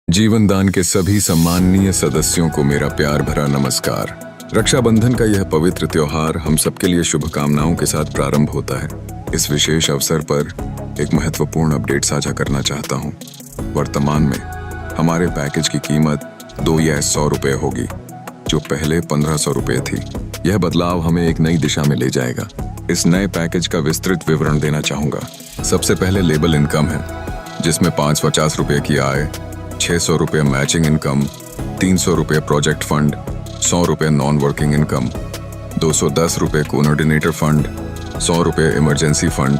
जीवन दान के सभी सम्माननीय सदस्यों को मेरा प्यार भरा नमस्कार। रक्षाबंधन का यह पवित्र त्योहार हम सबके लिए शुभकामनाओं के साथ प्रारंभ होता है। इस विशेष अवसर पर एक महत्वपूर्ण अपडेट साझा करना चाहता हूँ। वर्तमान में हमारे पैकेज की कीमत 2 या 100 रुपये होगी, जो पहले 1500 रुपये थी। यह बदलाव हमें एक नई दिशा में ले जाएगा। इस नए पैकेज का विस्तृत विवरण देना चाहूँगा। सबसे पहले लेबल इनकम है, जिसमें 550 रुपये की आय, 600 रुपये मैचिंग इनकम, 300 रुपये प्रोजेक्ट फंड, 100 रुपये नॉन वर्किंग इनकम, 210 रुपये कोऑर्डिनेटर फंड, 100 रुपये इमरजेंसी फंड,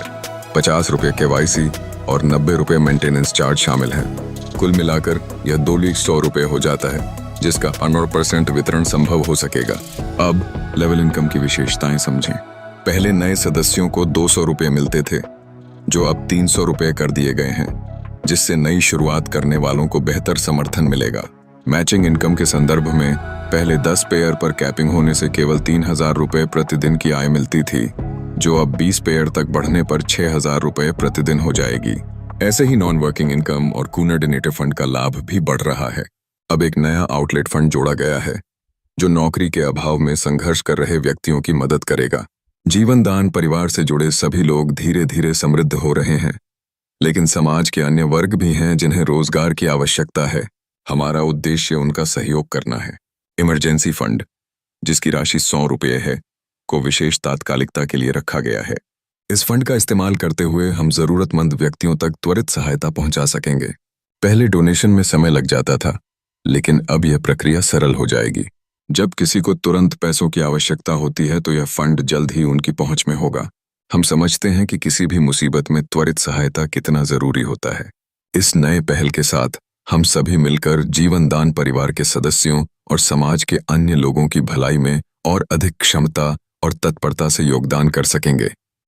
50 रुपये KYC और 90 रुपये मेंटेनेंस चार्ज शामिल हैं। कुल मिलाकर यह 2,100 रुपये हो जाता है, जिसका 100% वितरण संभव हो सकेगा। अब लेवल इनकम की विशेषताएं समझें। पहले नए सदस्यों को 200 रुपये मिलते थे, जो अब 300 रुपये कर दिए गए हैं, जिससे नई शुरुआत करने वालों को बेहतर समर्थन मिलेगा। मैचिंग इनकम के संदर्भ में पहले 10 पेयर पर कैपिंग होने से केवल 3,000 रुपये प्रतिदिन की आय मिलती थी, जो अब 20 पेयर तक बढ़ने पर 6,000 रुपये प्रतिदिन हो जाएगी। ऐसे ही नॉन वर्किंग इनकम और कोऑर्डिनेटर फंड का लाभ भी बढ़ रहा है। अब एक नया आउटलेट फंड जोड़ा गया है, जो नौकरी के अभाव में संघर्ष कर रहे व्यक्तियों की मदद करेगा। जीवन दान परिवार से जुड़े सभी लोग धीरे धीरे समृद्ध हो रहे हैं, लेकिन समाज के अन्य वर्ग भी हैं जिन्हें रोजगार की आवश्यकता है। हमारा उद्देश्य उनका सहयोग करना है। इमरजेंसी फंड, जिसकी राशि 100 रुपये है, को विशेष तात्कालिकता के लिए रखा गया है। इस फंड का इस्तेमाल करते हुए हम जरूरतमंद व्यक्तियों तक त्वरित सहायता पहुंचा सकेंगे। पहले डोनेशन में समय लग जाता था, लेकिन अब यह प्रक्रिया सरल हो जाएगी। जब किसी को तुरंत पैसों की आवश्यकता होती है तो यह फंड जल्द ही उनकी पहुंच में होगा। हम समझते हैं कि किसी भी मुसीबत में त्वरित सहायता कितना जरूरी होता है। इस नए पहल के साथ हम सभी मिलकर जीवन दान परिवार के सदस्यों और समाज के अन्य लोगों की भलाई में और अधिक क्षमता और तत्परता से योगदान कर सकेंगे।